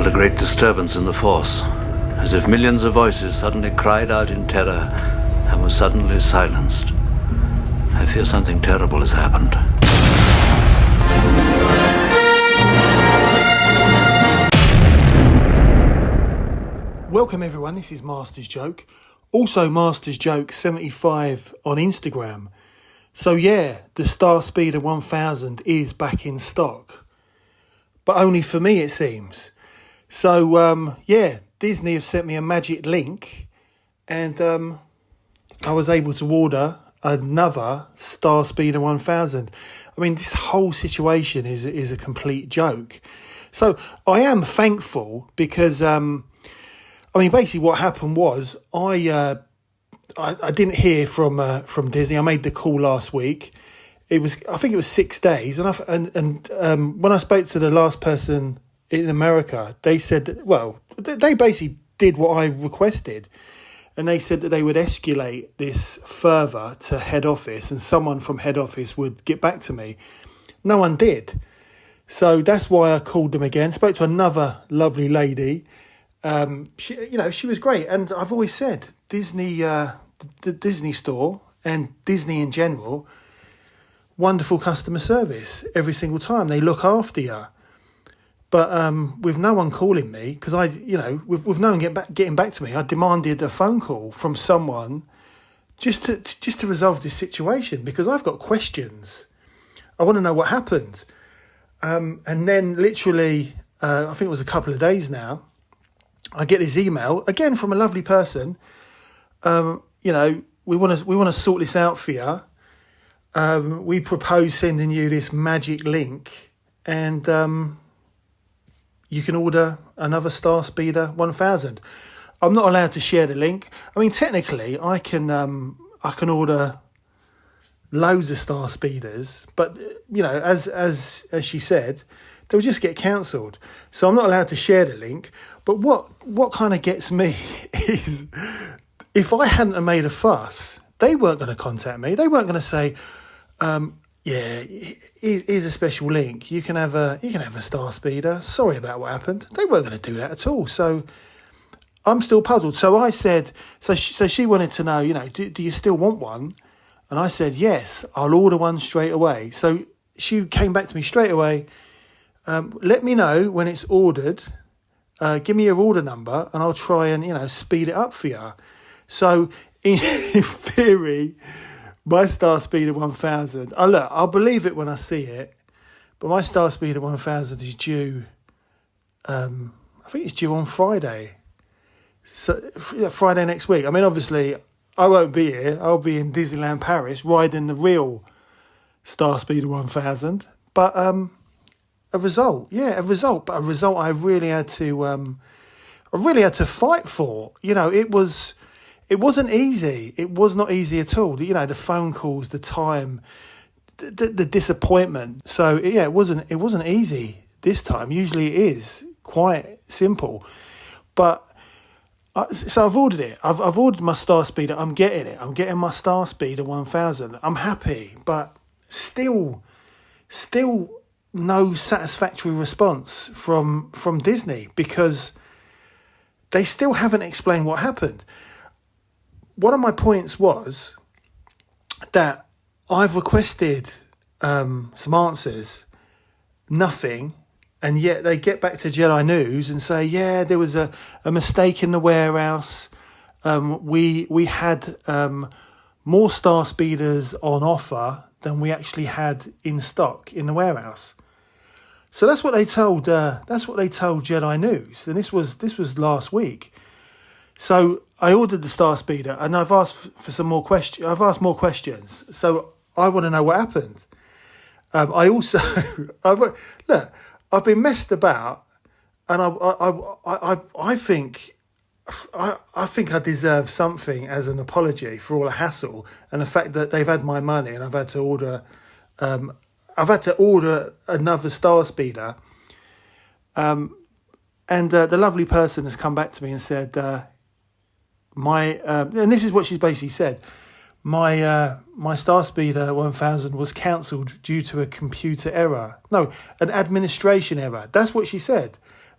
felt a great disturbance in the force, as if millions of voices suddenly cried out in terror and were suddenly silenced. I fear something terrible has happened. Welcome everyone, this is Master's Joke. Also Master's Joke 75 on Instagram. So yeah, the StarSpeeder 1000 is back in stock. But only for me it seems. So yeah, Disney have sent me a magic link and I was able to order another StarSpeeder 1000. I mean, this whole situation is a complete joke. So I am thankful because basically what happened was I didn't hear from Disney. I made the call last week. I think it was 6 days, and when I spoke to the last person in America, they said that, they basically did what I requested, and they said that they would escalate this further to head office, and someone from head office would get back to me. No one did, so that's why I called them again. Spoke to another lovely lady. She was great, and I've always said Disney, the Disney store and Disney in general, wonderful customer service every single time. They look after you, but with no one calling me, because with no one getting back to me, I demanded a phone call from someone just to resolve this situation, because I've got questions. I want to know what happened, and then literally, I think it was a couple of days now, I get this email again from a lovely person. We want to sort this out for you. We propose sending you this magic link, and you can order another StarSpeeder 1000. I'm not allowed to share the link. I mean, technically, I can order loads of StarSpeeders, but as she said, they'll just get cancelled. So I'm not allowed to share the link. But what kind of gets me is, if I hadn't have made a fuss, they weren't going to contact me. They weren't going to say, here's a special link. You can have a StarSpeeder. Sorry about what happened. They weren't going to do that at all. So I'm still puzzled. So I said, so she wanted to know, do you still want one? And I said, yes, I'll order one straight away. So she came back to me straight away. Let me know when it's ordered. Give me your order number, and I'll try and speed it up for you. So in theory, my StarSpeeder 1000. I'll believe it when I see it. But my StarSpeeder 1000 is due. I think it's due on Friday. So Friday next week. I mean, obviously, I won't be here. I'll be in Disneyland Paris riding the real StarSpeeder 1000. But a result I really had to fight for. It wasn't easy. It was not easy at all. The phone calls, the time, the disappointment. So yeah, it wasn't easy this time. Usually it is quite simple, but so I've ordered it. I've ordered my StarSpeeder. I'm getting it. I'm getting my StarSpeeder 1000. I'm happy, but still no satisfactory response from Disney, because they still haven't explained what happened. One of my points was that I've requested some answers, nothing, and yet they get back to Jedi News and say, yeah, there was a mistake in the warehouse. We had more StarSpeeders on offer than we actually had in stock in the warehouse. So that's what they told Jedi News, and this was last week. So I ordered the StarSpeeder, and I've asked for some more questions. I've asked more questions, so I want to know what happened. I also I've been messed about, and I think I deserve something as an apology for all the hassle and the fact that they've had my money and I've had to order another StarSpeeder. And the lovely person has come back to me and said, and this is what she's basically said. My StarSpeeder 1000 was cancelled due to a computer error. No, an administration error. That's what she said.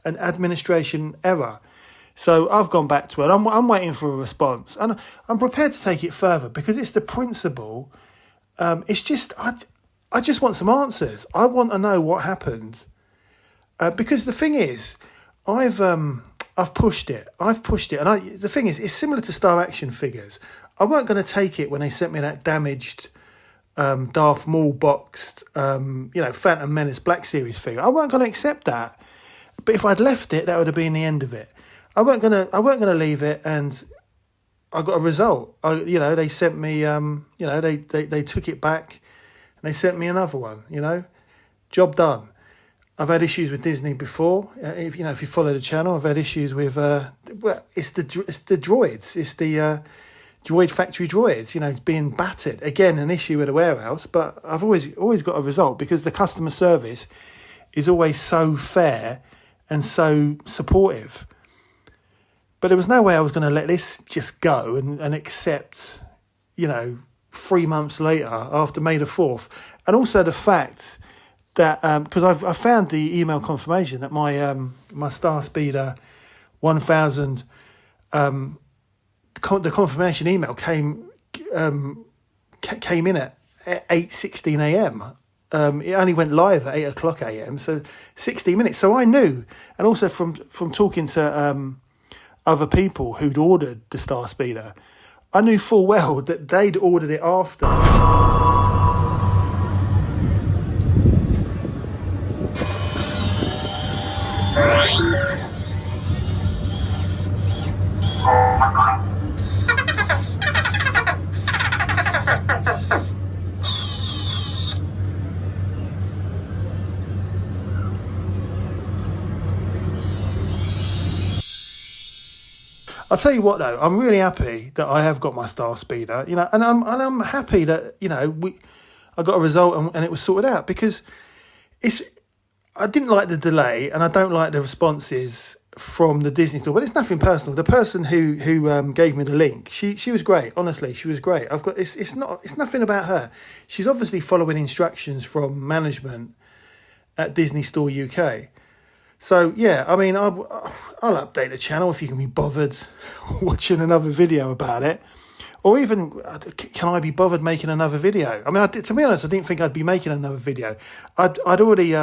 an administration error. So I've gone back to it. I'm waiting for a response, and I'm prepared to take it further because it's the principle. It's just I just want some answers. I want to know what happened, because the thing is, I've pushed it. And the thing is, it's similar to Star Action figures. I weren't going to take it when they sent me that damaged Darth Maul boxed, Phantom Menace Black Series figure. I weren't going to accept that. But if I'd left it, that would have been the end of it. I weren't gonna leave it, and I got a result. They sent me, they took it back, and they sent me another one. Job done. I've had issues with Disney before. If you follow the channel, I've had issues with it's the droids. It's the droid factory droids. Being battered again. An issue at a warehouse, but I've always got a result because the customer service is always so fair and so supportive. But there was no way I was going to let this just go and accept, 3 months later after May the 4th. And also the fact that, because I found the email confirmation that my StarSpeeder 1000, the confirmation email came in at 8:16 a.m. It only went live at 8 o'clock a.m. So 60 minutes. So I knew, and also from talking to other people who'd ordered the StarSpeeder, I knew full well that they'd ordered it after. I'll tell you what though, I'm really happy that I have got my StarSpeeder, and I'm happy that I got a result and it was sorted out, because I didn't like the delay and I don't like the responses from the Disney store, but it's nothing personal. The person who gave me the link, she was great. Honestly, she was great. It's nothing about her. She's obviously following instructions from management at Disney Store UK. So, yeah, I mean, I'll update the channel if you can be bothered watching another video about it. Or even, can I be bothered making another video? I mean, to be honest, I didn't think I'd be making another video. I'd already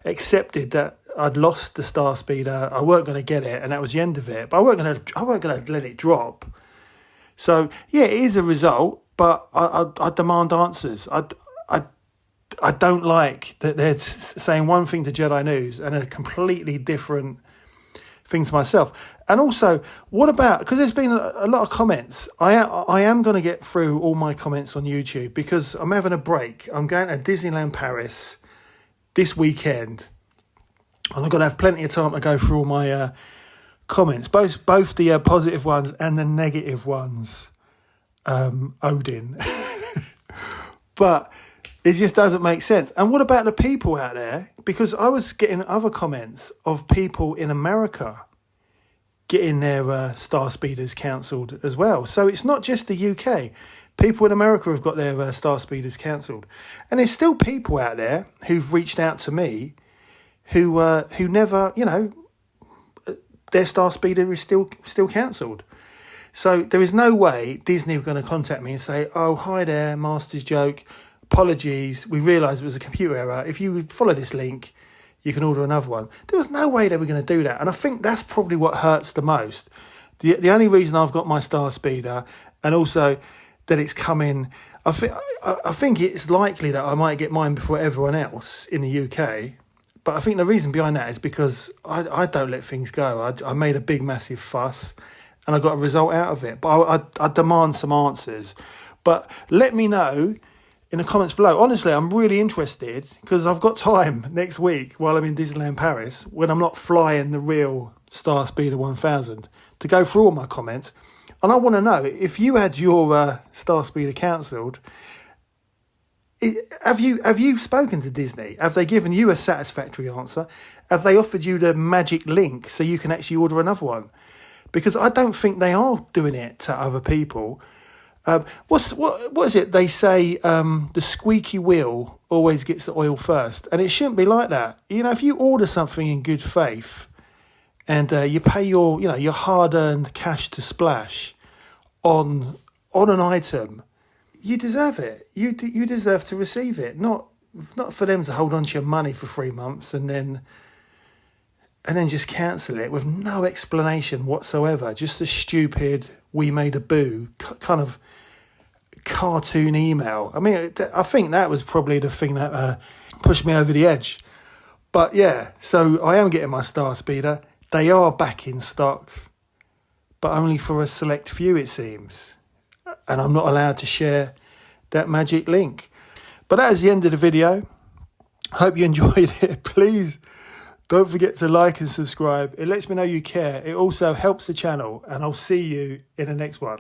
accepted that I'd lost the StarSpeeder. I weren't going to get it, and that was the end of it. But I weren't going to let it drop. So, yeah, it is a result, but I demand answers. I don't like that they're saying one thing to Jedi News and a completely different thing to myself. And also, what about, because there's been a lot of comments. I am going to get through all my comments on YouTube because I'm having a break. I'm going to Disneyland Paris this weekend, and I'm going to have plenty of time to go through all my comments, both the positive ones and the negative ones. Odin. But it just doesn't make sense. And what about the people out there? Because I was getting other comments of people in America getting their StarSpeeders cancelled as well. So it's not just the UK. People in America have got their StarSpeeders cancelled. And there's still people out there who've reached out to me who never, their StarSpeeder is still cancelled. So there is no way Disney are going to contact me and say, oh, hi there, Master's Joke. Apologies, we realised it was a computer error. If you follow this link, you can order another one. There was no way they were going to do that. And I think that's probably what hurts the most. The only reason I've got my StarSpeeder, and also that it's coming, I think it's likely that I might get mine before everyone else in the UK. But I think the reason behind that is because I don't let things go. I made a big, massive fuss, and I got a result out of it. But I demand some answers. But let me know in the comments below. Honestly, I'm really interested because I've got time next week while I'm in Disneyland Paris, when I'm not flying the real StarSpeeder 1000, to go through all my comments. And I want to know, if you had your StarSpeeder cancelled, have you spoken to Disney? Have they given you a satisfactory answer? Have they offered you the magic link so you can actually order another one? Because I don't think they are doing it to other people. What is it? They say the squeaky wheel always gets the oil first, and it shouldn't be like that. If you order something in good faith, and you pay your, your hard-earned cash to splash on an item, you deserve it. You deserve to receive it, not for them to hold on to your money for 3 months and then just cancel it with no explanation whatsoever. Just a stupid "we made a boo" kind of cartoon email. I mean, I think that was probably the thing that pushed me over the edge. But yeah, so I am getting my StarSpeeder. They are back in stock, but only for a select few, it seems. And I'm not allowed to share that magic link. But that is the end of the video. Hope you enjoyed it. Please don't forget to like and subscribe. It lets me know you care. It also helps the channel, and I'll see you in the next one.